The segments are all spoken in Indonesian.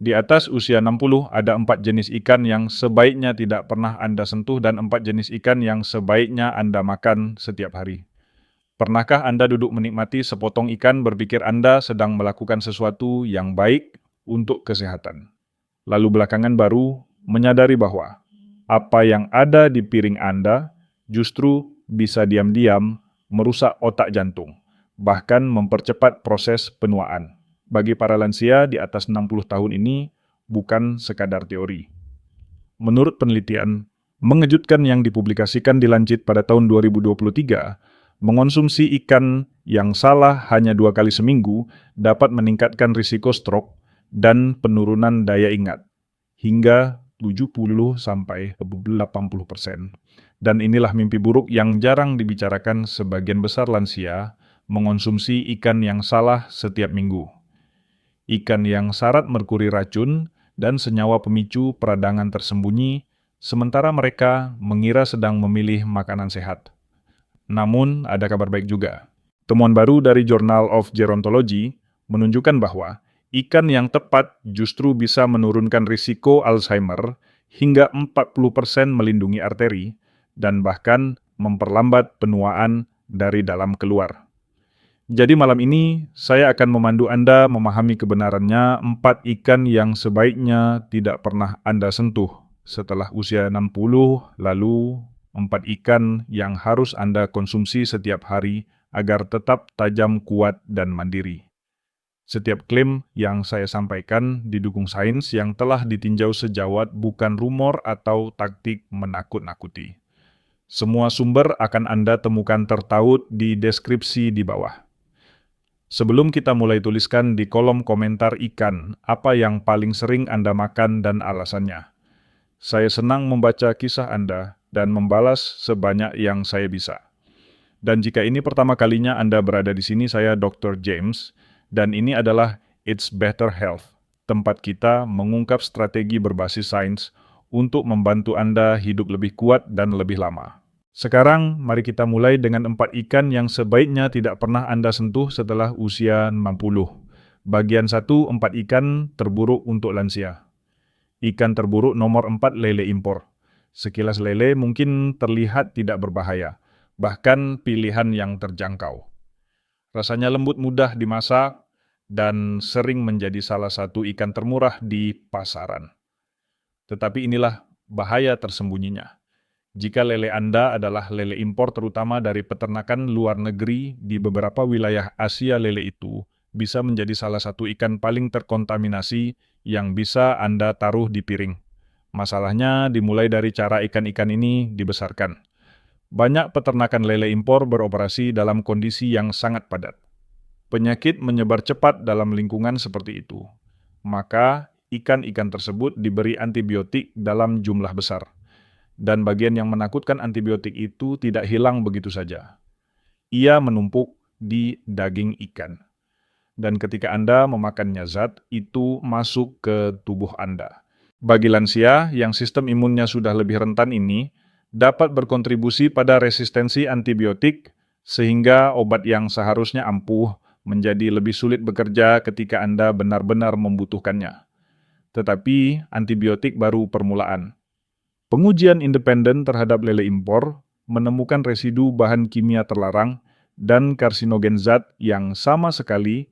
Di atas usia 60, ada 4 jenis ikan yang sebaiknya tidak pernah Anda sentuh dan 4 jenis ikan yang sebaiknya Anda makan setiap hari. Pernahkah Anda duduk menikmati sepotong ikan berpikir Anda sedang melakukan sesuatu yang baik untuk kesehatan? Lalu belakangan baru menyadari bahwa apa yang ada di piring Anda justru bisa diam-diam merusak otak jantung, bahkan mempercepat proses penuaan. Bagi para lansia di atas 60 tahun ini bukan sekadar teori. Menurut penelitian mengejutkan yang dipublikasikan di Lancet pada tahun 2023, mengonsumsi ikan yang salah hanya 2 kali seminggu dapat meningkatkan risiko stroke dan penurunan daya ingat hingga 70-80%. Dan inilah mimpi buruk yang jarang dibicarakan sebagian besar lansia mengonsumsi ikan yang salah setiap minggu. Ikan yang syarat merkuri racun dan senyawa pemicu peradangan tersembunyi, sementara mereka mengira sedang memilih makanan sehat. Namun, ada kabar baik juga. Temuan baru dari Journal of Gerontology menunjukkan bahwa ikan yang tepat justru bisa menurunkan risiko Alzheimer hingga 40% melindungi arteri dan bahkan memperlambat penuaan dari dalam keluar. Jadi malam ini saya akan memandu Anda memahami kebenarannya 4 ikan yang sebaiknya tidak pernah Anda sentuh setelah usia 60, lalu 4 ikan yang harus Anda konsumsi setiap hari agar tetap tajam, kuat, dan mandiri. Setiap klaim yang saya sampaikan didukung sains yang telah ditinjau sejawat, bukan rumor atau taktik menakut-nakuti. Semua sumber akan Anda temukan tertaut di deskripsi di bawah. Sebelum kita mulai, tuliskan di kolom komentar ikan apa yang paling sering Anda makan dan alasannya. Saya senang membaca kisah Anda dan membalas sebanyak yang saya bisa. Dan jika ini pertama kalinya Anda berada di sini, saya Dr. James, dan ini adalah It's Better Health, tempat kita mengungkap strategi berbasis sains untuk membantu Anda hidup lebih kuat dan lebih lama. Sekarang, mari kita mulai dengan 4 ikan yang sebaiknya tidak pernah Anda sentuh setelah usia 60. Bagian 1, 4 ikan terburuk untuk lansia. Ikan terburuk nomor 4, lele impor. Sekilas lele mungkin terlihat tidak berbahaya, bahkan pilihan yang terjangkau. Rasanya lembut, mudah dimasak, dan sering menjadi salah satu ikan termurah di pasaran. Tetapi inilah bahaya tersembunyinya. Jika lele Anda adalah lele impor terutama dari peternakan luar negeri, di beberapa wilayah Asia lele itu bisa menjadi salah satu ikan paling terkontaminasi yang bisa Anda taruh di piring. Masalahnya dimulai dari cara ikan-ikan ini dibesarkan. Banyak peternakan lele impor beroperasi dalam kondisi yang sangat padat. Penyakit menyebar cepat dalam lingkungan seperti itu. Maka ikan-ikan tersebut diberi antibiotik dalam jumlah besar. Dan bagian yang menakutkan, antibiotik itu tidak hilang begitu saja. Ia menumpuk di daging ikan. Dan ketika Anda memakannya, zat itu masuk ke tubuh Anda. Bagi lansia yang sistem imunnya sudah lebih rentan ini, dapat berkontribusi pada resistensi antibiotik, sehingga obat yang seharusnya ampuh menjadi lebih sulit bekerja ketika Anda benar-benar membutuhkannya. Tetapi antibiotik baru permulaan. Pengujian independen terhadap lele impor menemukan residu bahan kimia terlarang dan karsinogen zat yang sama sekali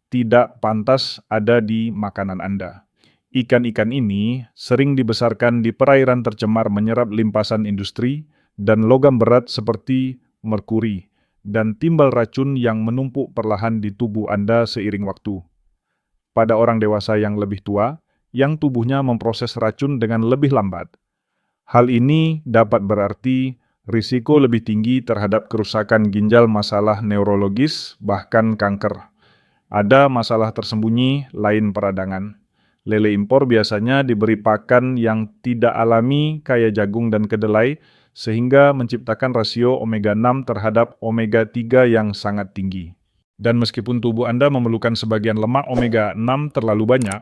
tidak pantas ada di makanan Anda. Ikan-ikan ini sering dibesarkan di perairan tercemar menyerap limpasan industri dan logam berat seperti merkuri dan timbal racun yang menumpuk perlahan di tubuh Anda seiring waktu. Pada orang dewasa yang lebih tua, yang tubuhnya memproses racun dengan lebih lambat, hal ini dapat berarti risiko lebih tinggi terhadap kerusakan ginjal, masalah neurologis, bahkan kanker. Ada masalah tersembunyi lain peradangan. Lele impor biasanya diberi pakan yang tidak alami kayak jagung dan kedelai, sehingga menciptakan rasio omega 6 terhadap omega 3 yang sangat tinggi. Dan meskipun tubuh Anda memerlukan sebagian lemak omega 6 terlalu banyak,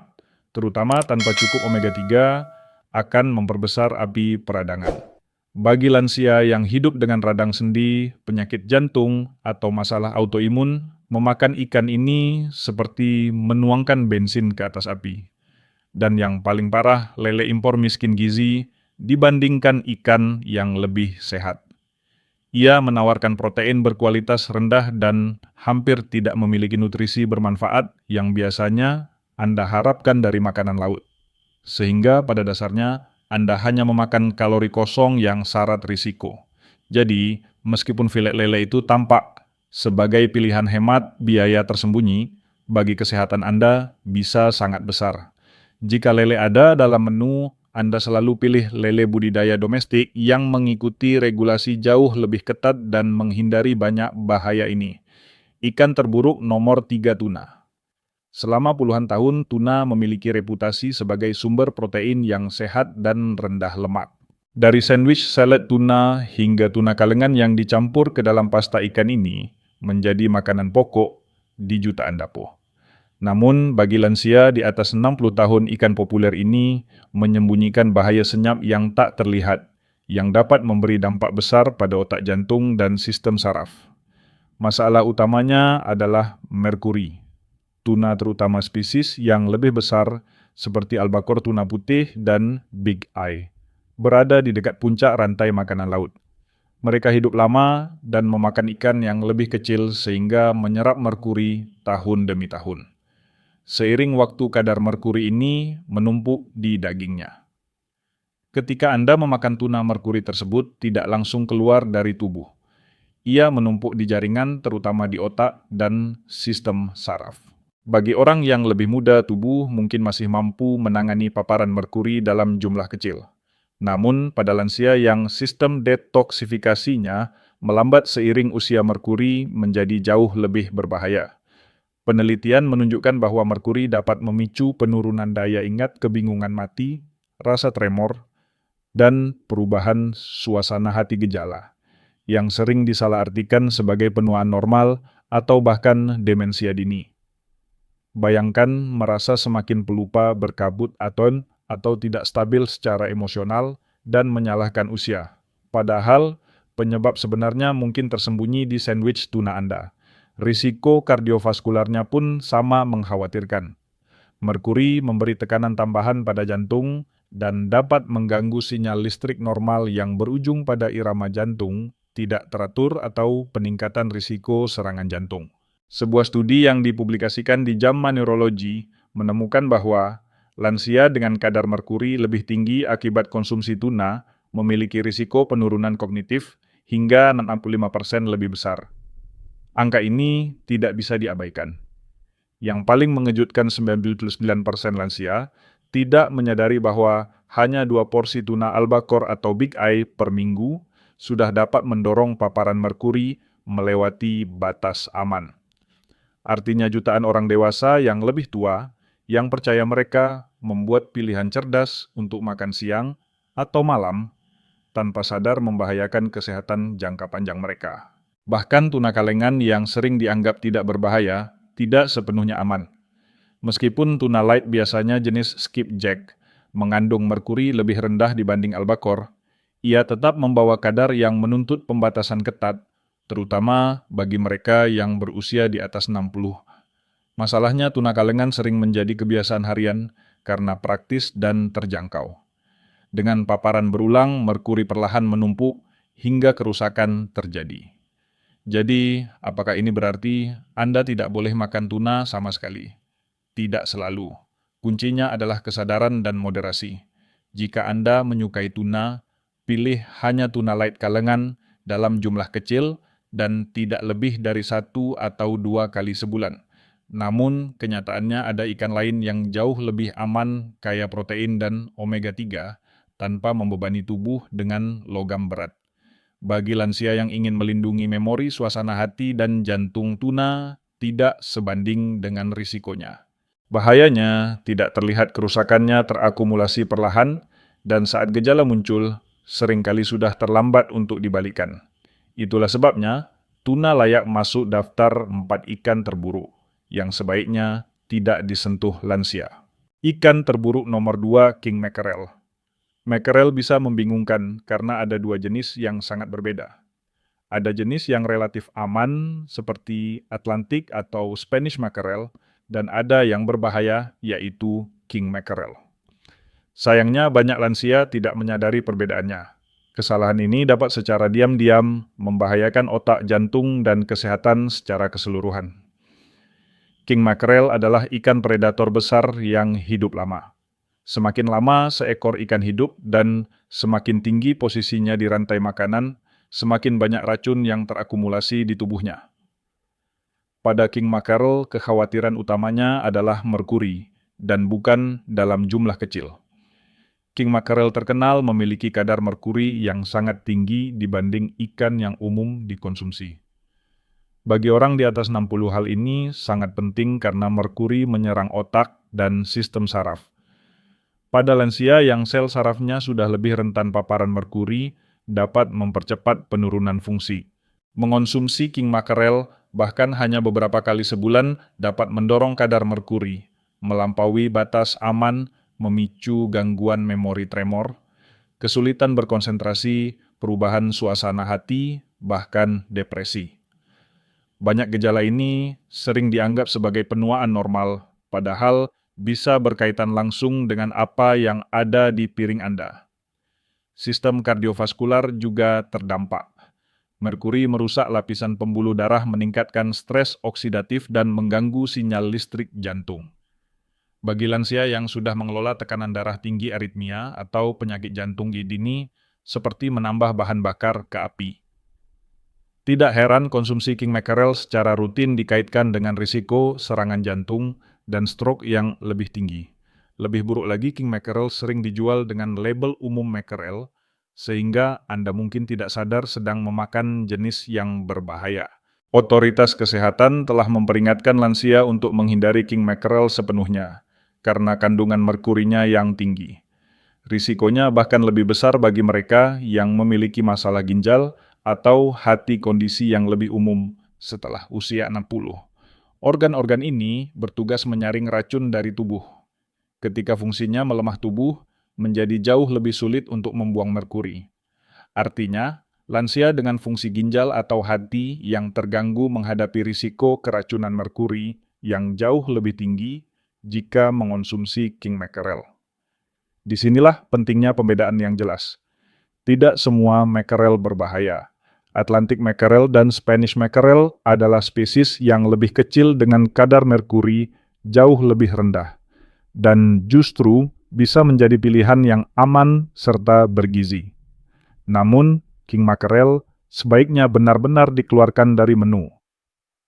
terutama tanpa cukup omega 3, akan memperbesar api peradangan. Bagi lansia yang hidup dengan radang sendi, penyakit jantung, atau masalah autoimun, memakan ikan ini seperti menuangkan bensin ke atas api. Dan yang paling parah, lele impor miskin gizi dibandingkan ikan yang lebih sehat. Ia menawarkan protein berkualitas rendah dan hampir tidak memiliki nutrisi bermanfaat yang biasanya Anda harapkan dari makanan laut. Sehingga pada dasarnya Anda hanya memakan kalori kosong yang syarat risiko. Jadi, meskipun filet lele itu tampak sebagai pilihan hemat biaya tersembunyi, bagi kesehatan Anda bisa sangat besar. Jika lele ada dalam menu, Anda selalu pilih lele budidaya domestik yang mengikuti regulasi jauh lebih ketat dan menghindari banyak bahaya ini. Ikan terburuk nomor 3 tuna. Selama puluhan tahun, tuna memiliki reputasi sebagai sumber protein yang sehat dan rendah lemak. Dari sandwich salad tuna hingga tuna kalengan yang dicampur ke dalam pasta ikan ini menjadi makanan pokok di jutaan dapur. Namun, bagi lansia di atas 60 tahun, ikan populer ini menyembunyikan bahaya senyap yang tak terlihat, yang dapat memberi dampak besar pada otak jantung dan sistem saraf. Masalah utamanya adalah merkuri. Tuna terutama spesies yang lebih besar seperti albacore tuna putih dan big eye, berada di dekat puncak rantai makanan laut. Mereka hidup lama dan memakan ikan yang lebih kecil sehingga menyerap merkuri tahun demi tahun. Seiring waktu kadar merkuri ini menumpuk di dagingnya. Ketika Anda memakan tuna merkuri tersebut tidak langsung keluar dari tubuh. Ia menumpuk di jaringan terutama di otak dan sistem saraf. Bagi orang yang lebih muda, tubuh mungkin masih mampu menangani paparan merkuri dalam jumlah kecil. Namun, pada lansia yang sistem detoksifikasinya melambat seiring usia merkuri menjadi jauh lebih berbahaya. Penelitian menunjukkan bahwa merkuri dapat memicu penurunan daya ingat, kebingungan mati, rasa tremor, dan perubahan suasana hati gejala, yang sering disalahartikan sebagai penuaan normal atau bahkan demensia dini. Bayangkan merasa semakin pelupa, berkabut, atau tidak stabil secara emosional dan menyalahkan usia. Padahal, penyebab sebenarnya mungkin tersembunyi di sandwich tuna Anda. Risiko kardiovaskularnya pun sama mengkhawatirkan. Merkuri memberi tekanan tambahan pada jantung dan dapat mengganggu sinyal listrik normal yang berujung pada irama jantung tidak teratur atau peningkatan risiko serangan jantung. Sebuah studi yang dipublikasikan di JAMA Neurology menemukan bahwa lansia dengan kadar merkuri lebih tinggi akibat konsumsi tuna memiliki risiko penurunan kognitif hingga 65% lebih besar. Angka ini tidak bisa diabaikan. Yang paling mengejutkan 99% lansia tidak menyadari bahwa hanya 2 porsi tuna albacore atau big eye per minggu sudah dapat mendorong paparan merkuri melewati batas aman. Artinya jutaan orang dewasa yang lebih tua yang percaya mereka membuat pilihan cerdas untuk makan siang atau malam tanpa sadar membahayakan kesehatan jangka panjang mereka. Bahkan tuna kalengan yang sering dianggap tidak berbahaya, tidak sepenuhnya aman. Meskipun tuna light biasanya jenis skipjack, mengandung merkuri lebih rendah dibanding albacore, ia tetap membawa kadar yang menuntut pembatasan ketat, terutama bagi mereka yang berusia di atas 60. Masalahnya tuna kalengan sering menjadi kebiasaan harian karena praktis dan terjangkau. Dengan paparan berulang, merkuri perlahan menumpuk hingga kerusakan terjadi. Jadi, apakah ini berarti Anda tidak boleh makan tuna sama sekali? Tidak selalu. Kuncinya adalah kesadaran dan moderasi. Jika Anda menyukai tuna, pilih hanya tuna light kalengan dalam jumlah kecil dan tidak lebih dari 1 atau 2 kali sebulan. Namun, kenyataannya ada ikan lain yang jauh lebih aman, kaya protein dan omega 3, tanpa membebani tubuh dengan logam berat. Bagi lansia yang ingin melindungi memori, suasana hati, dan jantung tuna tidak sebanding dengan risikonya. Bahayanya, tidak terlihat kerusakannya terakumulasi perlahan, dan saat gejala muncul, seringkali sudah terlambat untuk dibalikan. Itulah sebabnya, tuna layak masuk daftar 4 ikan terburuk, yang sebaiknya tidak disentuh lansia. Ikan terburuk nomor 2, king mackerel. Mackerel bisa membingungkan karena ada 2 jenis yang sangat berbeda. Ada jenis yang relatif aman seperti Atlantic atau Spanish mackerel dan ada yang berbahaya yaitu king mackerel. Sayangnya banyak lansia tidak menyadari perbedaannya. Kesalahan ini dapat secara diam-diam membahayakan otak, jantung, dan kesehatan secara keseluruhan. King mackerel adalah ikan predator besar yang hidup lama. Semakin lama seekor ikan hidup dan semakin tinggi posisinya di rantai makanan, semakin banyak racun yang terakumulasi di tubuhnya. Pada king mackerel, kekhawatiran utamanya adalah merkuri, dan bukan dalam jumlah kecil. King mackerel terkenal memiliki kadar merkuri yang sangat tinggi dibanding ikan yang umum dikonsumsi. Bagi orang di atas 60 hal ini sangat penting karena merkuri menyerang otak dan sistem saraf. Pada lansia yang sel sarafnya sudah lebih rentan paparan merkuri, dapat mempercepat penurunan fungsi. Mengonsumsi king mackerel bahkan hanya beberapa kali sebulan dapat mendorong kadar merkuri, melampaui batas aman, memicu gangguan memori tremor, kesulitan berkonsentrasi, perubahan suasana hati, bahkan depresi. Banyak gejala ini sering dianggap sebagai penuaan normal, padahal bisa berkaitan langsung dengan apa yang ada di piring Anda. Sistem kardiovaskular juga terdampak. Merkuri merusak lapisan pembuluh darah, meningkatkan stres oksidatif, dan mengganggu sinyal listrik jantung. Bagi lansia yang sudah mengelola tekanan darah tinggi, aritmia, atau penyakit jantung dini, seperti menambah bahan bakar ke api. Tidak heran konsumsi king mackerel secara rutin dikaitkan dengan risiko serangan jantung dan stroke yang lebih tinggi. Lebih buruk lagi, king mackerel sering dijual dengan label umum mackerel, sehingga Anda mungkin tidak sadar sedang memakan jenis yang berbahaya. Otoritas kesehatan telah memperingatkan lansia untuk menghindari king mackerel sepenuhnya, karena kandungan merkurinya yang tinggi. Risikonya bahkan lebih besar bagi mereka yang memiliki masalah ginjal atau hati, kondisi yang lebih umum setelah usia 60. Organ-organ ini bertugas menyaring racun dari tubuh. Ketika fungsinya melemah, tubuh menjadi jauh lebih sulit untuk membuang merkuri. Artinya, lansia dengan fungsi ginjal atau hati yang terganggu menghadapi risiko keracunan merkuri yang jauh lebih tinggi jika mengonsumsi king mackerel. Disinilah pentingnya pembedaan yang jelas. Tidak semua mackerel berbahaya. Atlantic mackerel dan Spanish mackerel adalah spesies yang lebih kecil dengan kadar merkuri jauh lebih rendah, dan justru bisa menjadi pilihan yang aman serta bergizi. Namun, king mackerel sebaiknya benar-benar dikeluarkan dari menu.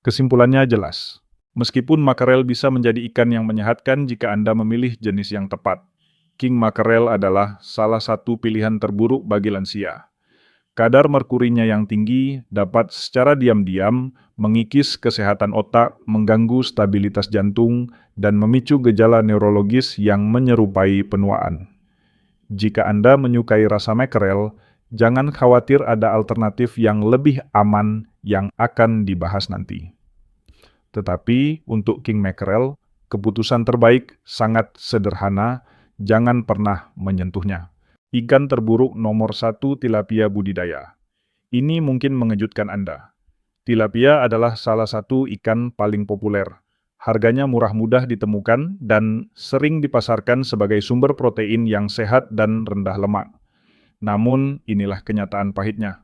Kesimpulannya jelas. Meskipun mackerel bisa menjadi ikan yang menyehatkan jika Anda memilih jenis yang tepat, king mackerel adalah salah satu pilihan terburuk bagi lansia. Kadar merkurinya yang tinggi dapat secara diam-diam mengikis kesehatan otak, mengganggu stabilitas jantung, dan memicu gejala neurologis yang menyerupai penuaan. Jika Anda menyukai rasa mackerel, jangan khawatir, ada alternatif yang lebih aman yang akan dibahas nanti. Tetapi untuk king mackerel, keputusan terbaik sangat sederhana, jangan pernah menyentuhnya. Ikan terburuk nomor 1, tilapia budidaya. Ini mungkin mengejutkan Anda. Tilapia adalah salah satu ikan paling populer. Harganya murah, mudah ditemukan, dan sering dipasarkan sebagai sumber protein yang sehat dan rendah lemak. Namun, inilah kenyataan pahitnya.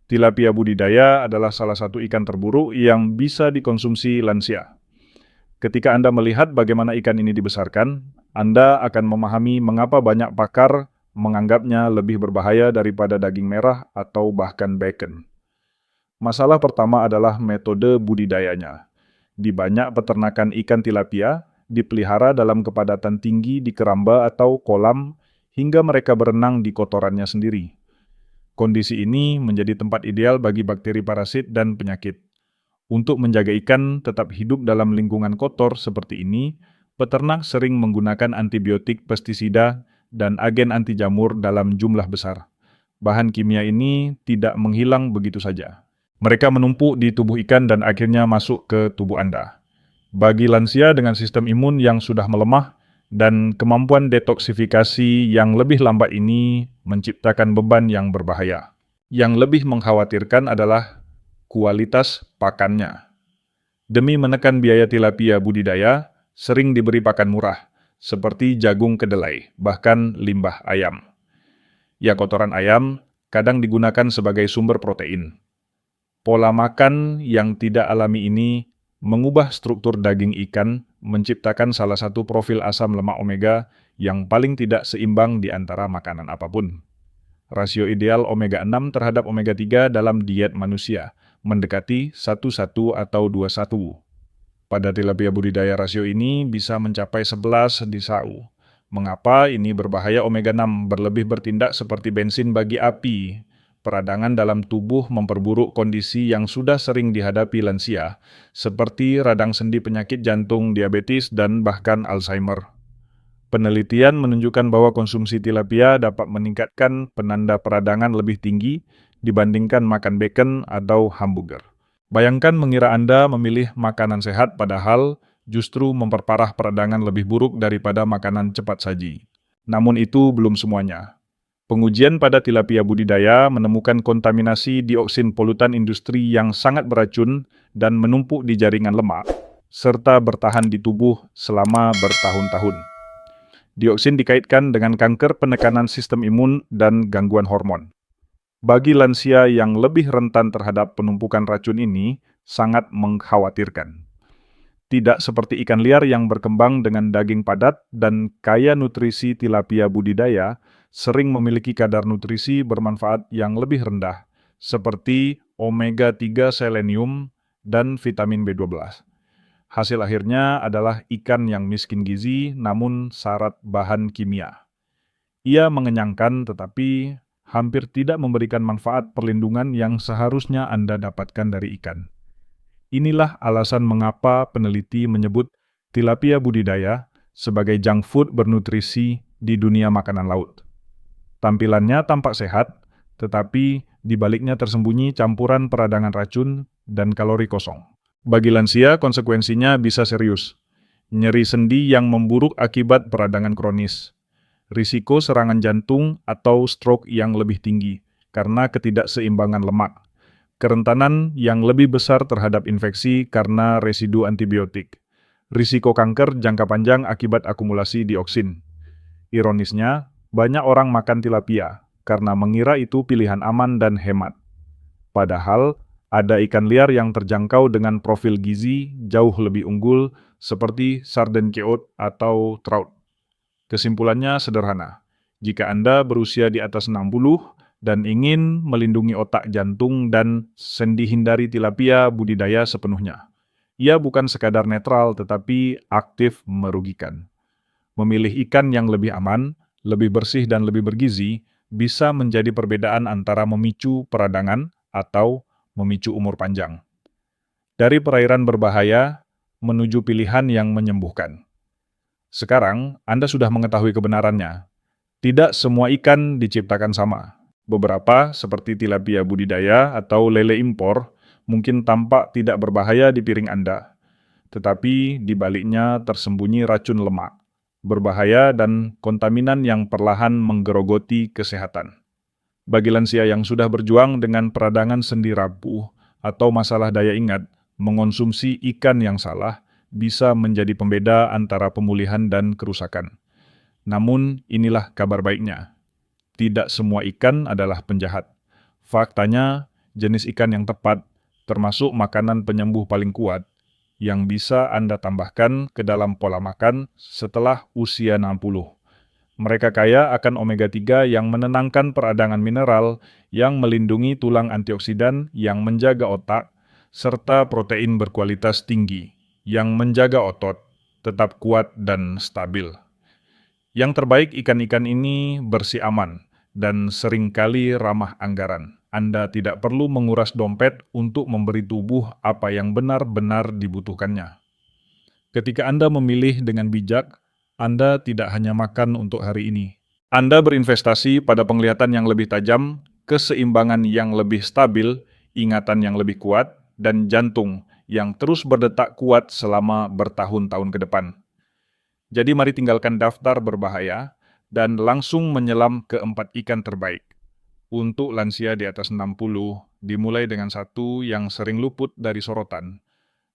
Tilapia budidaya adalah salah satu ikan terburuk yang bisa dikonsumsi lansia. Ketika Anda melihat bagaimana ikan ini dibesarkan, Anda akan memahami mengapa banyak pakar menganggapnya lebih berbahaya daripada daging merah atau bahkan bacon. Masalah pertama adalah metode budidayanya. Di banyak peternakan ikan tilapia, dipelihara dalam kepadatan tinggi di keramba atau kolam hingga mereka berenang di kotorannya sendiri. Kondisi ini menjadi tempat ideal bagi bakteri parasit dan penyakit. Untuk menjaga ikan tetap hidup dalam lingkungan kotor seperti ini, peternak sering menggunakan antibiotik, pestisida, dan agen anti jamur dalam jumlah besar. Bahan kimia ini tidak menghilang begitu saja. Mereka menumpuk di tubuh ikan dan akhirnya masuk ke tubuh Anda. Bagi lansia dengan sistem imun yang sudah melemah dan kemampuan detoksifikasi yang lebih lambat, ini menciptakan beban yang berbahaya. Yang lebih mengkhawatirkan adalah kualitas pakannya. Demi menekan biaya tilapia budidaya, sering diberi pakan murah, seperti jagung kedelai, bahkan limbah ayam. Ya, kotoran ayam kadang digunakan sebagai sumber protein. Pola makan yang tidak alami ini mengubah struktur daging ikan, menciptakan salah satu profil asam lemak omega yang paling tidak seimbang di antara makanan apapun. Rasio ideal omega-6 terhadap omega-3 dalam diet manusia mendekati 1:1 atau 2:1. Pada tilapia budidaya rasio ini bisa mencapai 11 di SAU. Mengapa ini berbahaya omega-6 berlebih bertindak seperti bensin bagi api? Peradangan dalam tubuh memperburuk kondisi yang sudah sering dihadapi lansia, seperti radang sendi penyakit jantung, diabetes, dan bahkan Alzheimer. Penelitian menunjukkan bahwa konsumsi tilapia dapat meningkatkan penanda peradangan lebih tinggi dibandingkan makan bacon atau hamburger. Bayangkan mengira Anda memilih makanan sehat padahal justru memperparah peradangan lebih buruk daripada makanan cepat saji. Namun itu belum semuanya. Pengujian pada tilapia budidaya menemukan kontaminasi dioksin polutan industri yang sangat beracun dan menumpuk di jaringan lemak, serta bertahan di tubuh selama bertahun-tahun. Dioksin dikaitkan dengan kanker, penekanan sistem imun, dan gangguan hormon. Bagi lansia yang lebih rentan terhadap penumpukan racun ini, sangat mengkhawatirkan. Tidak seperti ikan liar yang berkembang dengan daging padat dan kaya nutrisi, tilapia budidaya sering memiliki kadar nutrisi bermanfaat yang lebih rendah, seperti omega-3 selenium dan vitamin B12. Hasil akhirnya adalah ikan yang miskin gizi namun syarat bahan kimia. Ia mengenyangkan tetapi hampir tidak memberikan manfaat perlindungan yang seharusnya Anda dapatkan dari ikan. Inilah alasan mengapa peneliti menyebut tilapia budidaya sebagai junk food bernutrisi di dunia makanan laut. Tampilannya tampak sehat, tetapi di baliknya tersembunyi campuran peradangan racun dan kalori kosong. Bagi lansia, konsekuensinya bisa serius. Nyeri sendi yang memburuk akibat peradangan kronis. Risiko serangan jantung atau stroke yang lebih tinggi karena ketidakseimbangan lemak. Kerentanan yang lebih besar terhadap infeksi karena residu antibiotik. Risiko kanker jangka panjang akibat akumulasi dioksin. Ironisnya, banyak orang makan tilapia karena mengira itu pilihan aman dan hemat. Padahal, ada ikan liar yang terjangkau dengan profil gizi jauh lebih unggul seperti sarden keot atau trout. Kesimpulannya sederhana. Jika Anda berusia di atas 60 dan ingin melindungi otak, jantung, dan sendi, hindari tilapia budidaya sepenuhnya. Ia bukan sekadar netral tetapi aktif merugikan. Memilih ikan yang lebih aman, lebih bersih, dan lebih bergizi bisa menjadi perbedaan antara memicu peradangan atau memicu umur panjang. Dari perairan berbahaya menuju pilihan yang menyembuhkan. Sekarang, Anda sudah mengetahui kebenarannya. Tidak semua ikan diciptakan sama. Beberapa, seperti tilapia budidaya atau lele impor, mungkin tampak tidak berbahaya di piring Anda. Tetapi di baliknya tersembunyi racun lemak, berbahaya dan kontaminan yang perlahan menggerogoti kesehatan. Bagi lansia yang sudah berjuang dengan peradangan sendi rapuh atau masalah daya ingat, mengonsumsi ikan yang salah bisa menjadi pembeda antara pemulihan dan kerusakan. Namun, inilah kabar baiknya. Tidak semua ikan adalah penjahat. Faktanya, jenis ikan yang tepat, termasuk makanan penyembuh paling kuat, yang bisa Anda tambahkan ke dalam pola makan setelah usia 60. Mereka kaya akan omega-3 yang menenangkan peradangan mineral, yang melindungi tulang, antioksidan yang menjaga otak, serta protein berkualitas tinggi yang menjaga otot tetap kuat dan stabil. Yang terbaik, ikan-ikan ini bersih, aman, dan seringkali ramah anggaran. Anda tidak perlu menguras dompet untuk memberi tubuh apa yang benar-benar dibutuhkannya. Ketika Anda memilih dengan bijak, Anda tidak hanya makan untuk hari ini. Anda berinvestasi pada penglihatan yang lebih tajam, keseimbangan yang lebih stabil, ingatan yang lebih kuat, dan jantung yang terus berdetak kuat selama bertahun-tahun ke depan. Jadi mari tinggalkan daftar berbahaya dan langsung menyelam ke 4 ikan terbaik. Untuk lansia di atas 60, dimulai dengan satu yang sering luput dari sorotan,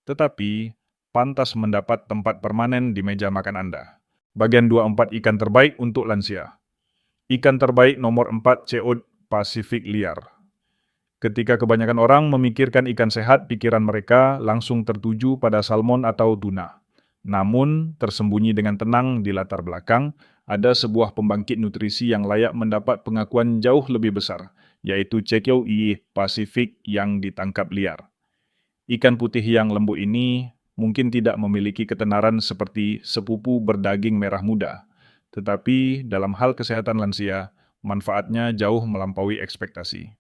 tetapi pantas mendapat tempat permanen di meja makan Anda. Bagian 24 ikan terbaik untuk lansia. Ikan terbaik nomor 4 ceod Pasifik liar. Ketika kebanyakan orang memikirkan ikan sehat, pikiran mereka langsung tertuju pada salmon atau tuna. Namun, tersembunyi dengan tenang di latar belakang, ada sebuah pembangkit nutrisi yang layak mendapat pengakuan jauh lebih besar, yaitu ceod Pasifik yang ditangkap liar. Ikan putih yang lembut ini mungkin tidak memiliki ketenaran seperti sepupu berdaging merah muda, tetapi dalam hal kesehatan lansia, manfaatnya jauh melampaui ekspektasi.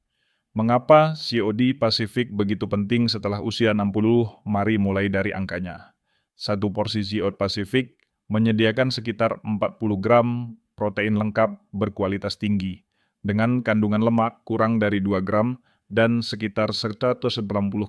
Mengapa COD Pasifik begitu penting setelah usia 60? Mari mulai dari angkanya. Satu porsi COD Pasifik menyediakan sekitar 40 gram protein lengkap berkualitas tinggi, dengan kandungan lemak kurang dari 2 gram dan sekitar 190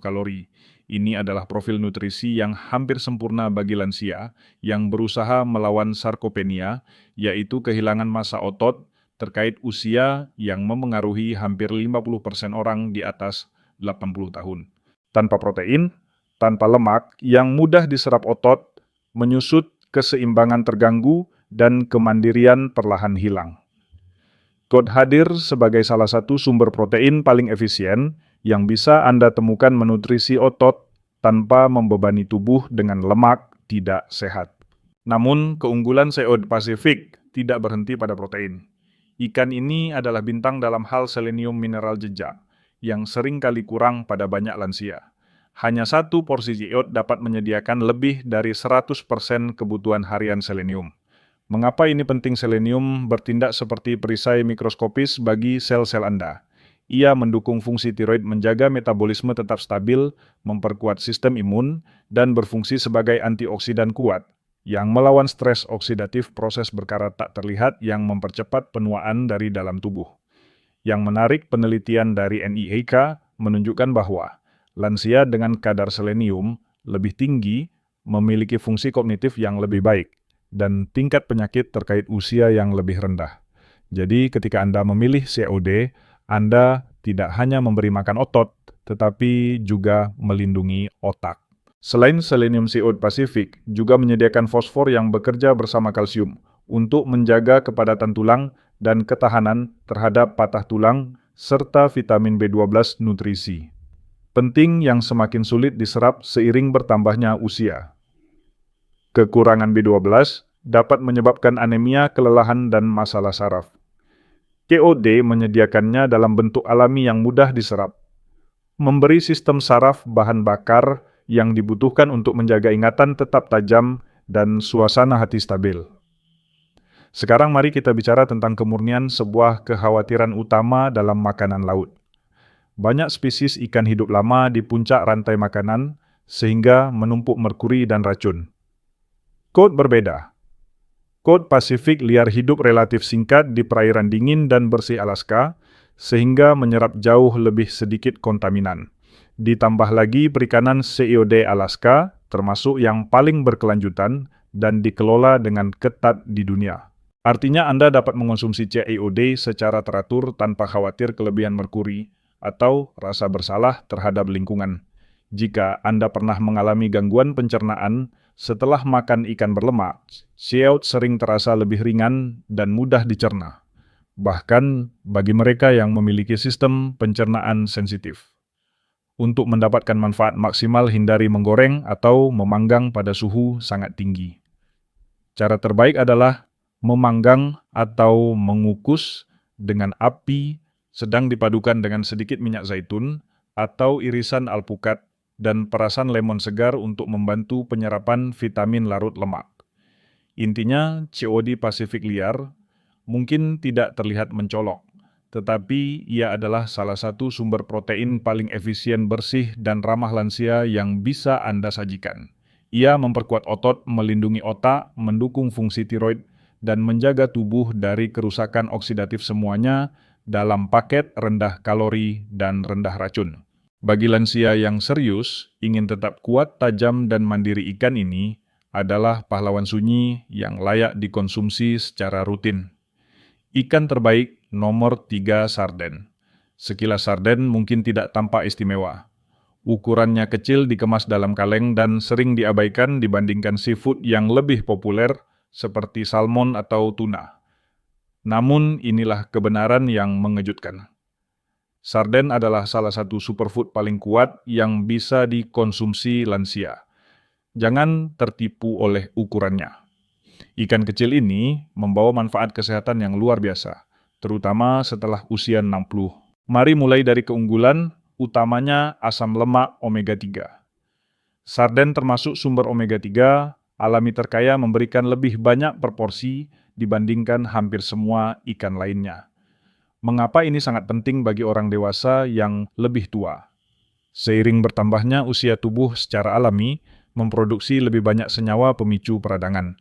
kalori. Ini adalah profil nutrisi yang hampir sempurna bagi lansia yang berusaha melawan sarkopenia, yaitu kehilangan massa otot terkait usia yang memengaruhi hampir 50% orang di atas 80 tahun. Tanpa protein, tanpa lemak, yang mudah diserap otot, menyusut, keseimbangan terganggu, dan kemandirian perlahan hilang. Cod hadir sebagai salah satu sumber protein paling efisien yang bisa Anda temukan menutrisi otot tanpa membebani tubuh dengan lemak tidak sehat. Namun, keunggulan COD Pasifik tidak berhenti pada protein. Ikan ini adalah bintang dalam hal selenium mineral jejak, yang sering kali kurang pada banyak lansia. Hanya satu porsi COD dapat menyediakan lebih dari 100% kebutuhan harian selenium. Mengapa ini penting? Selenium bertindak seperti perisai mikroskopis bagi sel-sel Anda. Ia mendukung fungsi tiroid menjaga metabolisme tetap stabil, memperkuat sistem imun, dan berfungsi sebagai antioksidan kuat yang melawan stres oksidatif, proses berkarat tak terlihat yang mempercepat penuaan dari dalam tubuh. Yang menarik, penelitian dari NIAID menunjukkan bahwa lansia dengan kadar selenium lebih tinggi memiliki fungsi kognitif yang lebih baik dan tingkat penyakit terkait usia yang lebih rendah. Jadi ketika Anda memilih COD, Anda tidak hanya memberi makan otot, tetapi juga melindungi otak. Selain selenium COD Pasifik, juga menyediakan fosfor yang bekerja bersama kalsium untuk menjaga kepadatan tulang dan ketahanan terhadap patah tulang, serta vitamin B12 nutrisi. Penting yang semakin sulit diserap seiring bertambahnya usia. Kekurangan B12 dapat menyebabkan anemia, kelelahan, dan masalah saraf. COD menyediakannya dalam bentuk alami yang mudah diserap, memberi sistem saraf bahan bakar yang dibutuhkan untuk menjaga ingatan tetap tajam dan suasana hati stabil. Sekarang mari kita bicara tentang kemurnian, sebuah kekhawatiran utama dalam makanan laut. Banyak spesies ikan hidup lama di puncak rantai makanan sehingga menumpuk merkuri dan racun. Cod berbeda. Cod Pasifik liar hidup relatif singkat di perairan dingin dan bersih Alaska, sehingga menyerap jauh lebih sedikit kontaminan. Ditambah lagi perikanan COD Alaska, termasuk yang paling berkelanjutan dan dikelola dengan ketat di dunia. Artinya Anda dapat mengonsumsi COD secara teratur tanpa khawatir kelebihan merkuri atau rasa bersalah terhadap lingkungan. Jika Anda pernah mengalami gangguan pencernaan setelah makan ikan berlemak, COD sering terasa lebih ringan dan mudah dicerna, bahkan bagi mereka yang memiliki sistem pencernaan sensitif. Untuk mendapatkan manfaat maksimal, hindari menggoreng atau memanggang pada suhu sangat tinggi. Cara terbaik adalah memanggang atau mengukus dengan api sedang dipadukan dengan sedikit minyak zaitun atau irisan alpukat dan perasan lemon segar untuk membantu penyerapan vitamin larut lemak. Intinya, COD Pasifik liar mungkin tidak terlihat mencolok, tetapi ia adalah salah satu sumber protein paling efisien, bersih, dan ramah lansia yang bisa Anda sajikan. Ia memperkuat otot, melindungi otak, mendukung fungsi tiroid, dan menjaga tubuh dari kerusakan oksidatif, semuanya dalam paket rendah kalori dan rendah racun. Bagi lansia yang serius, ingin tetap kuat, tajam, dan mandiri, ikan ini adalah pahlawan sunyi yang layak dikonsumsi secara rutin. Ikan terbaik nomor 3 sarden. Sekilas sarden mungkin tidak tampak istimewa. Ukurannya kecil, dikemas dalam kaleng, dan sering diabaikan dibandingkan seafood yang lebih populer seperti salmon atau tuna. Namun, inilah kebenaran yang mengejutkan. Sarden adalah salah satu superfood paling kuat yang bisa dikonsumsi lansia. Jangan tertipu oleh ukurannya. Ikan kecil ini membawa manfaat kesehatan yang luar biasa, terutama setelah usia 60. Mari mulai dari keunggulan, utamanya asam lemak omega 3. Sarden termasuk sumber omega 3, alami terkaya memberikan lebih banyak proporsi dibandingkan hampir semua ikan lainnya. Mengapa ini sangat penting bagi orang dewasa yang lebih tua? Seiring bertambahnya usia tubuh secara alami, memproduksi lebih banyak senyawa pemicu peradangan.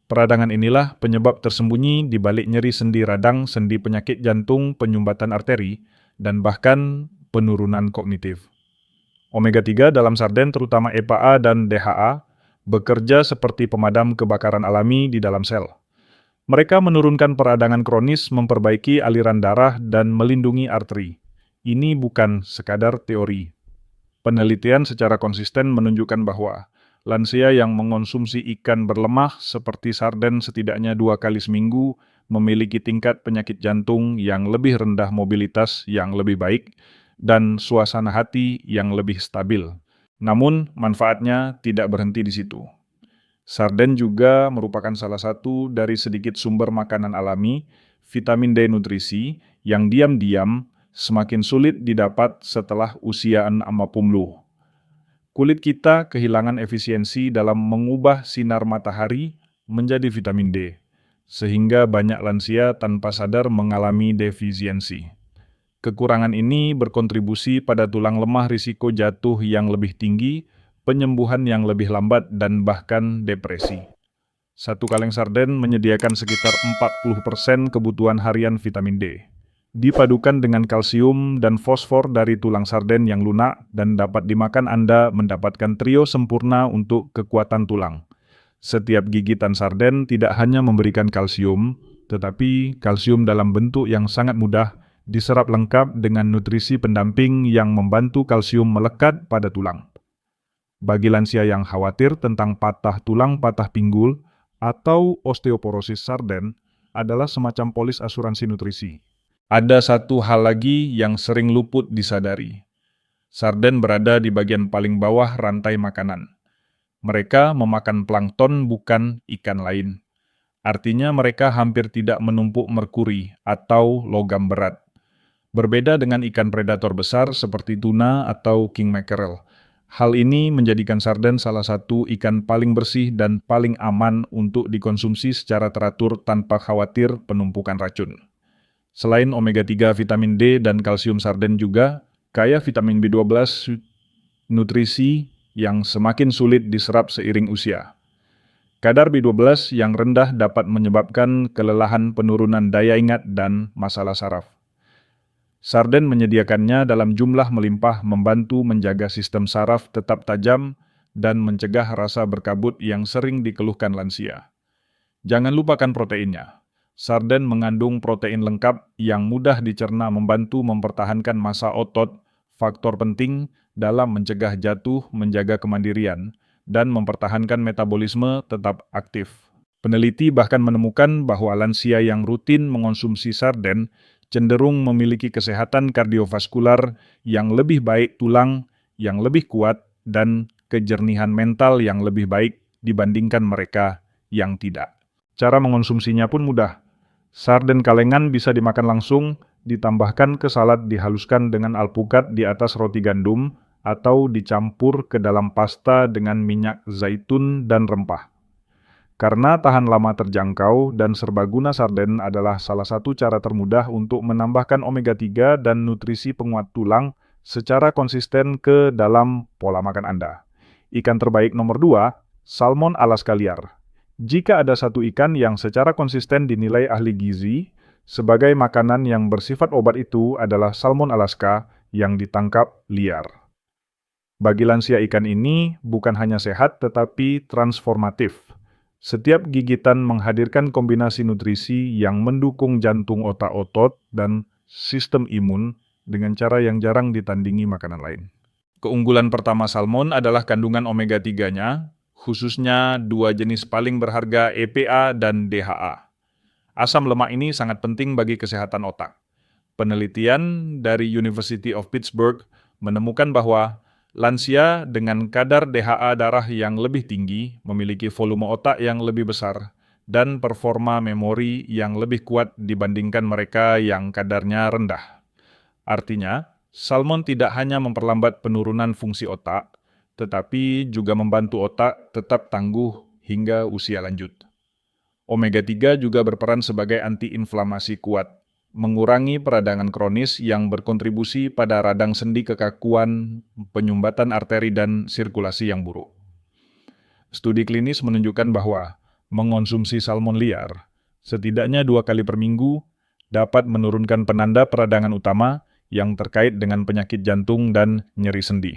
Peradangan inilah penyebab tersembunyi di balik nyeri sendi radang, sendi penyakit jantung, penyumbatan arteri, dan bahkan penurunan kognitif. Omega 3 dalam sarden terutama EPA dan DHA bekerja seperti pemadam kebakaran alami di dalam sel. Mereka menurunkan peradangan kronis, memperbaiki aliran darah, dan melindungi arteri. Ini bukan sekadar teori. Penelitian secara konsisten menunjukkan bahwa lansia yang mengonsumsi ikan berlemak seperti sarden setidaknya 2 kali seminggu memiliki tingkat penyakit jantung yang lebih rendah, mobilitas yang lebih baik, dan suasana hati yang lebih stabil. Namun, manfaatnya tidak berhenti di situ. Sarden juga merupakan salah satu dari sedikit sumber makanan alami, vitamin D nutrisi, yang diam-diam semakin sulit didapat setelah usia 60. Kulit kita kehilangan efisiensi dalam mengubah sinar matahari menjadi vitamin D, sehingga banyak lansia tanpa sadar mengalami defisiensi. Kekurangan ini berkontribusi pada tulang lemah, risiko jatuh yang lebih tinggi, penyembuhan yang lebih lambat, dan bahkan depresi. Satu kaleng sarden menyediakan sekitar 40% kebutuhan harian vitamin D. Dipadukan dengan kalsium dan fosfor dari tulang sarden yang lunak dan dapat dimakan, Anda mendapatkan trio sempurna untuk kekuatan tulang. Setiap gigitan sarden tidak hanya memberikan kalsium, tetapi kalsium dalam bentuk yang sangat mudah diserap lengkap dengan nutrisi pendamping yang membantu kalsium melekat pada tulang. Bagi lansia yang khawatir tentang patah tulang, patah pinggul, atau osteoporosis, sarden adalah semacam polis asuransi nutrisi. Ada satu hal lagi yang sering luput disadari. Sarden berada di bagian paling bawah rantai makanan. Mereka memakan plankton, bukan ikan lain. Artinya mereka hampir tidak menumpuk merkuri atau logam berat. Berbeda dengan ikan predator besar seperti tuna atau king mackerel. Hal ini menjadikan sarden salah satu ikan paling bersih dan paling aman untuk dikonsumsi secara teratur tanpa khawatir penumpukan racun. Selain omega 3, vitamin D, dan kalsium, sarden juga kaya vitamin B12, nutrisi yang semakin sulit diserap seiring usia. Kadar B12 yang rendah dapat menyebabkan kelelahan, penurunan daya ingat, dan masalah saraf. Sarden menyediakannya dalam jumlah melimpah, membantu menjaga sistem saraf tetap tajam dan mencegah rasa berkabut yang sering dikeluhkan lansia. Jangan lupakan proteinnya. Sarden mengandung protein lengkap yang mudah dicerna, membantu mempertahankan massa otot, faktor penting dalam mencegah jatuh, menjaga kemandirian, dan mempertahankan metabolisme tetap aktif. Peneliti bahkan menemukan bahwa lansia yang rutin mengonsumsi sarden cenderung memiliki kesehatan kardiovaskular yang lebih baik, tulang yang lebih kuat, dan kejernihan mental yang lebih baik dibandingkan mereka yang tidak. Cara mengonsumsinya pun mudah. Sarden kalengan bisa dimakan langsung, ditambahkan ke salad, dihaluskan dengan alpukat di atas roti gandum, atau dicampur ke dalam pasta dengan minyak zaitun dan rempah. Karena tahan lama, terjangkau, dan serbaguna, sarden adalah salah satu cara termudah untuk menambahkan omega 3 dan nutrisi penguat tulang secara konsisten ke dalam pola makan Anda. Ikan terbaik nomor 2, salmon Alaska liar. Jika ada satu ikan yang secara konsisten dinilai ahli gizi sebagai makanan yang bersifat obat, itu adalah salmon Alaska yang ditangkap liar. Bagi lansia, ikan ini bukan hanya sehat tetapi transformatif. Setiap gigitan menghadirkan kombinasi nutrisi yang mendukung jantung, otak, otot, dan sistem imun dengan cara yang jarang ditandingi makanan lain. Keunggulan pertama salmon adalah kandungan omega 3-nya, khususnya dua jenis paling berharga EPA dan DHA. Asam lemak ini sangat penting bagi kesehatan otak. Penelitian dari University of Pittsburgh menemukan bahwa lansia dengan kadar DHA darah yang lebih tinggi memiliki volume otak yang lebih besar dan performa memori yang lebih kuat dibandingkan mereka yang kadarnya rendah. Artinya, salmon tidak hanya memperlambat penurunan fungsi otak, tetapi juga membantu otak tetap tangguh hingga usia lanjut. Omega 3 juga berperan sebagai antiinflamasi kuat, mengurangi peradangan kronis yang berkontribusi pada radang sendi kekakuan, penyumbatan arteri, dan sirkulasi yang buruk. Studi klinis menunjukkan bahwa mengonsumsi salmon liar, setidaknya 2 kali per minggu, dapat menurunkan penanda peradangan utama yang terkait dengan penyakit jantung dan nyeri sendi.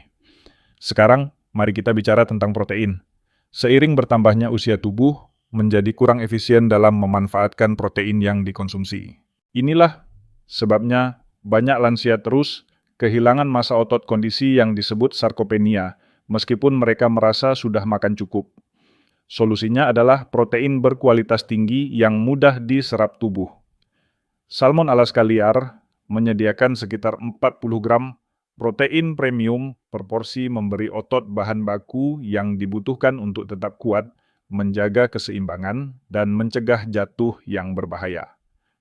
Sekarang, mari kita bicara tentang protein. Seiring bertambahnya usia tubuh, menjadi kurang efisien dalam memanfaatkan protein yang dikonsumsi. Inilah sebabnya banyak lansia terus kehilangan massa otot kondisi yang disebut sarkopenia, meskipun mereka merasa sudah makan cukup. Solusinya adalah protein berkualitas tinggi yang mudah diserap tubuh. Salmon Alaska liar menyediakan sekitar 40 gram protein premium per porsi, memberi otot bahan baku yang dibutuhkan untuk tetap kuat, menjaga keseimbangan, dan mencegah jatuh yang berbahaya.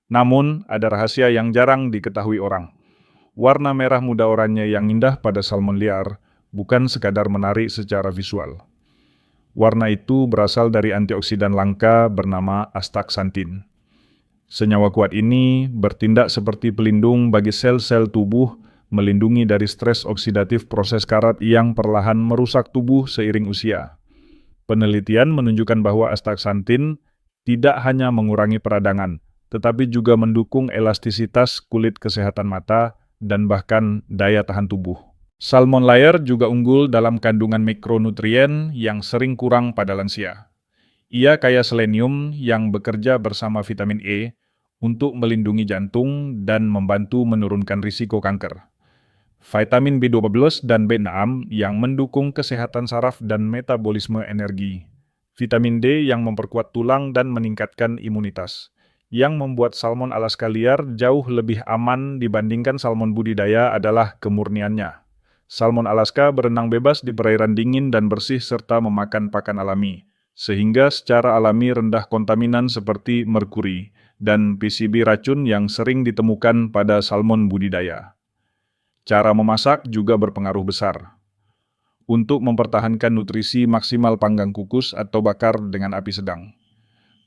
Namun, ada rahasia yang jarang diketahui orang. Warna merah muda oranye yang indah pada salmon liar bukan sekadar menarik secara visual. Warna itu berasal dari antioksidan langka bernama astaxanthin. Senyawa kuat ini bertindak seperti pelindung bagi sel-sel tubuh, melindungi dari stres oksidatif proses karat yang perlahan merusak tubuh seiring usia. Penelitian menunjukkan bahwa astaxanthin tidak hanya mengurangi peradangan, tetapi juga mendukung elastisitas kulit, kesehatan mata, dan bahkan daya tahan tubuh. Salmon liar juga unggul dalam kandungan mikronutrien yang sering kurang pada lansia. Ia kaya selenium yang bekerja bersama vitamin E untuk melindungi jantung dan membantu menurunkan risiko kanker. Vitamin B12 dan B6 yang mendukung kesehatan saraf dan metabolisme energi. Vitamin D yang memperkuat tulang dan meningkatkan imunitas, yang membuat salmon Alaska liar jauh lebih aman dibandingkan salmon budidaya adalah kemurniannya. Salmon Alaska berenang bebas di perairan dingin dan bersih serta memakan pakan alami, sehingga secara alami rendah kontaminan seperti merkuri dan PCB racun yang sering ditemukan pada salmon budidaya. Cara memasak juga berpengaruh besar. Untuk mempertahankan nutrisi maksimal, panggang, kukus, atau bakar dengan api sedang.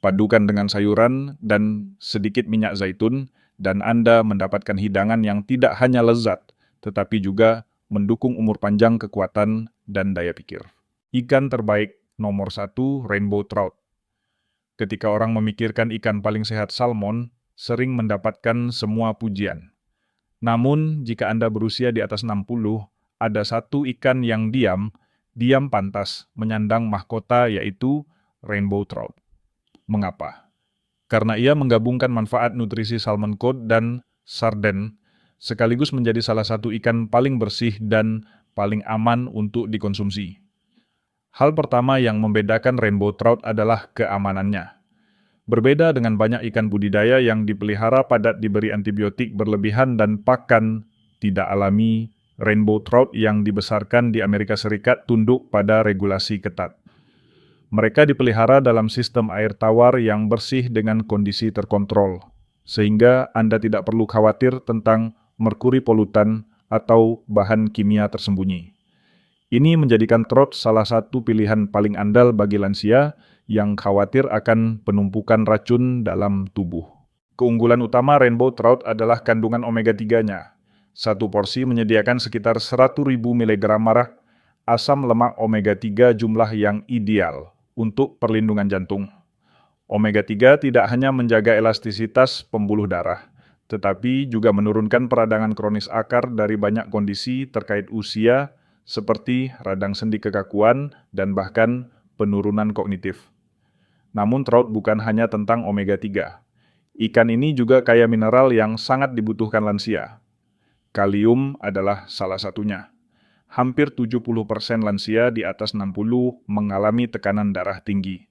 Padukan dengan sayuran dan sedikit minyak zaitun, dan Anda mendapatkan hidangan yang tidak hanya lezat, tetapi juga mendukung umur panjang, kekuatan, dan daya pikir. Ikan terbaik nomor 1, rainbow trout. Ketika orang memikirkan ikan paling sehat, salmon sering mendapatkan semua pujian. Namun, jika Anda berusia di atas 60, ada satu ikan yang diam pantas menyandang mahkota, yaitu rainbow trout. Mengapa? Karena ia menggabungkan manfaat nutrisi salmon cod dan sarden, sekaligus menjadi salah satu ikan paling bersih dan paling aman untuk dikonsumsi. Hal pertama yang membedakan rainbow trout adalah keamanannya. Berbeda dengan banyak ikan budidaya yang dipelihara padat diberi antibiotik berlebihan dan pakan tidak alami, rainbow trout yang dibesarkan di Amerika Serikat tunduk pada regulasi ketat. Mereka dipelihara dalam sistem air tawar yang bersih dengan kondisi terkontrol, sehingga Anda tidak perlu khawatir tentang merkuri polutan atau bahan kimia tersembunyi. Ini menjadikan trout salah satu pilihan paling andal bagi lansia yang khawatir akan penumpukan racun dalam tubuh. Keunggulan utama rainbow trout adalah kandungan omega 3-nya. Satu porsi menyediakan sekitar 100.000 mg asam lemak omega 3, jumlah yang ideal untuk perlindungan jantung. Omega 3 tidak hanya menjaga elastisitas pembuluh darah, tetapi juga menurunkan peradangan kronis akar dari banyak kondisi terkait usia, seperti radang sendi kekakuan dan bahkan penurunan kognitif. Namun trout bukan hanya tentang omega 3. Ikan ini juga kaya mineral yang sangat dibutuhkan lansia. Kalium adalah salah satunya. hampir 70% lansia di atas 60 mengalami tekanan darah tinggi.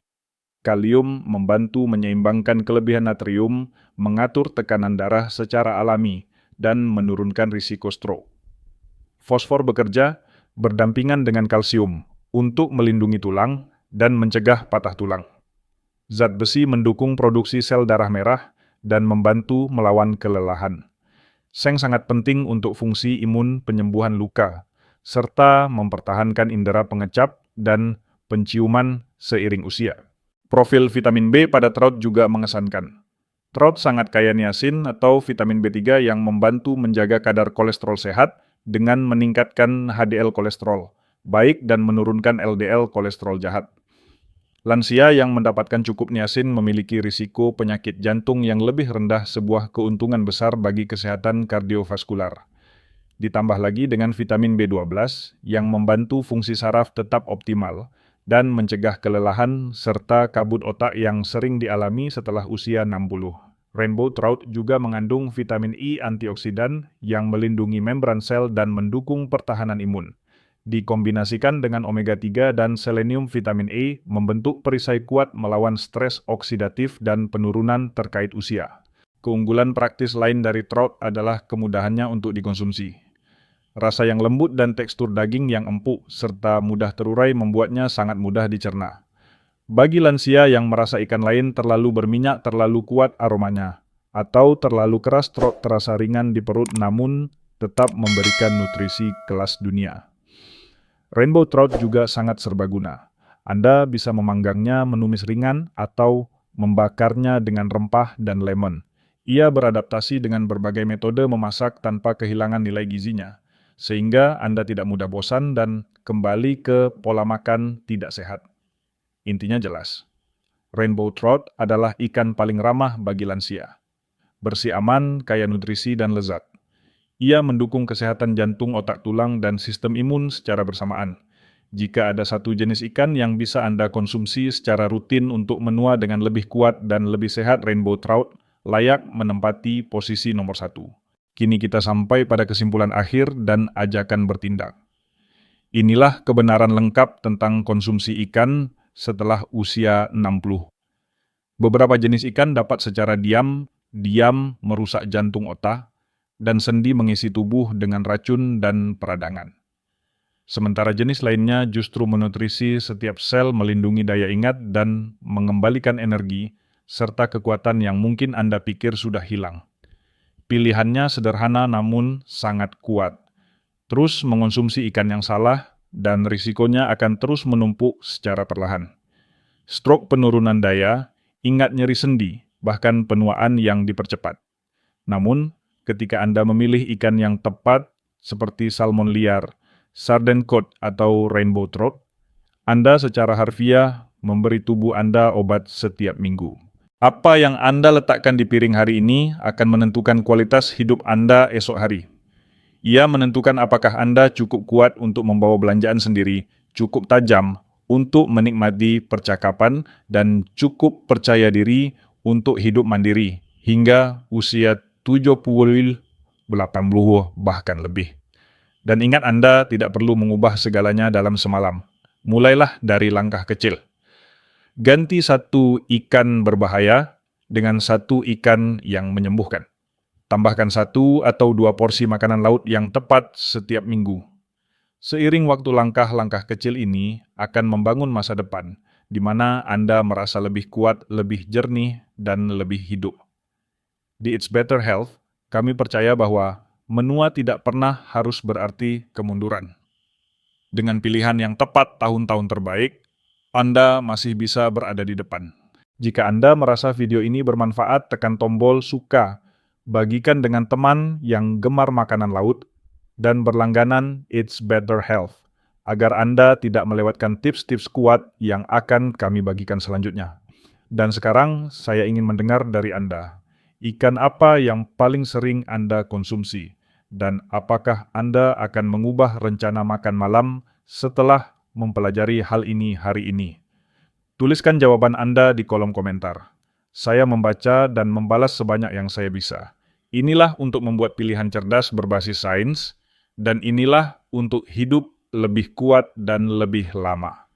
Kalium membantu menyeimbangkan kelebihan natrium, mengatur tekanan darah secara alami, dan menurunkan risiko stroke. Fosfor bekerja berdampingan dengan kalsium untuk melindungi tulang dan mencegah patah tulang. Zat besi mendukung produksi sel darah merah dan membantu melawan kelelahan. Seng sangat penting untuk fungsi imun penyembuhan luka, serta mempertahankan indera pengecap dan penciuman seiring usia. Profil vitamin B pada trout juga mengesankan. Trout sangat kaya niacin atau vitamin B3 yang membantu menjaga kadar kolesterol sehat dengan meningkatkan HDL kolesterol baik dan menurunkan LDL kolesterol jahat. Lansia yang mendapatkan cukup niacin memiliki risiko penyakit jantung yang lebih rendah, sebuah keuntungan besar bagi kesehatan kardiovaskular. Ditambah lagi dengan vitamin B12 yang membantu fungsi saraf tetap optimal dan mencegah kelelahan serta kabut otak yang sering dialami setelah usia 60. Rainbow trout juga mengandung vitamin E antioksidan yang melindungi membran sel dan mendukung pertahanan imun. Dikombinasikan dengan omega 3 dan selenium vitamin E membentuk perisai kuat melawan stres oksidatif dan penurunan terkait usia. Keunggulan praktis lain dari trout adalah kemudahannya untuk dikonsumsi. Rasa yang lembut dan tekstur daging yang empuk serta mudah terurai membuatnya sangat mudah dicerna. Bagi lansia yang merasa ikan lain terlalu berminyak, terlalu kuat aromanya, atau terlalu keras, trout terasa ringan di perut namun tetap memberikan nutrisi kelas dunia. Rainbow trout juga sangat serbaguna. Anda bisa memanggangnya menumis ringan atau membakarnya dengan rempah dan lemon. Ia beradaptasi dengan berbagai metode memasak tanpa kehilangan nilai gizinya, sehingga Anda tidak mudah bosan dan kembali ke pola makan tidak sehat. Intinya jelas, rainbow trout adalah ikan paling ramah bagi lansia. Bersih, aman, kaya nutrisi dan lezat. Ia mendukung kesehatan jantung, otak, tulang, dan sistem imun secara bersamaan. Jika ada satu jenis ikan yang bisa Anda konsumsi secara rutin untuk menua dengan lebih kuat dan lebih sehat, rainbow trout layak menempati posisi nomor 1. Kini kita sampai pada kesimpulan akhir dan ajakan bertindak. Inilah kebenaran lengkap tentang konsumsi ikan setelah usia 60. Beberapa jenis ikan dapat secara diam merusak jantung, otak, dan sendi mengisi tubuh dengan racun dan peradangan. Sementara jenis lainnya justru menutrisi setiap sel, melindungi daya ingat, dan mengembalikan energi serta kekuatan yang mungkin Anda pikir sudah hilang. Pilihannya sederhana namun sangat kuat. Terus mengonsumsi ikan yang salah dan risikonya akan terus menumpuk secara perlahan. Stroke, penurunan daya, ingat nyeri sendi, bahkan penuaan yang dipercepat. Namun, ketika Anda memilih ikan yang tepat seperti salmon liar, sarden cod atau rainbow trout, Anda secara harfiah memberi tubuh Anda obat setiap minggu. Apa yang Anda letakkan di piring hari ini akan menentukan kualitas hidup Anda esok hari. Ia menentukan apakah Anda cukup kuat untuk membawa belanjaan sendiri, cukup tajam untuk menikmati percakapan, dan cukup percaya diri untuk hidup mandiri hingga usia 70, 80, bahkan lebih. Dan ingat, Anda tidak perlu mengubah segalanya dalam semalam. Mulailah dari langkah kecil. Ganti satu ikan berbahaya dengan satu ikan yang menyembuhkan. Tambahkan 1 atau 2 porsi makanan laut yang tepat setiap minggu. Seiring waktu, langkah-langkah kecil ini akan membangun masa depan, di mana Anda merasa lebih kuat, lebih jernih, dan lebih hidup. Di It's Better Health, kami percaya bahwa menua tidak pernah harus berarti kemunduran. Dengan pilihan yang tepat tahun-tahun terbaik, Anda masih bisa berada di depan. Jika Anda merasa video ini bermanfaat, tekan tombol suka, bagikan dengan teman yang gemar makanan laut, dan berlangganan It's Better Health, agar Anda tidak melewatkan tips-tips kuat yang akan kami bagikan selanjutnya. Dan sekarang, saya ingin mendengar dari Anda. Ikan apa yang paling sering Anda konsumsi? Dan apakah Anda akan mengubah rencana makan malam setelah mempelajari hal ini hari ini? Tuliskan jawaban Anda di kolom komentar. Saya membaca dan membalas sebanyak yang saya bisa. Inilah untuk membuat pilihan cerdas berbasis sains, dan inilah untuk hidup lebih kuat dan lebih lama.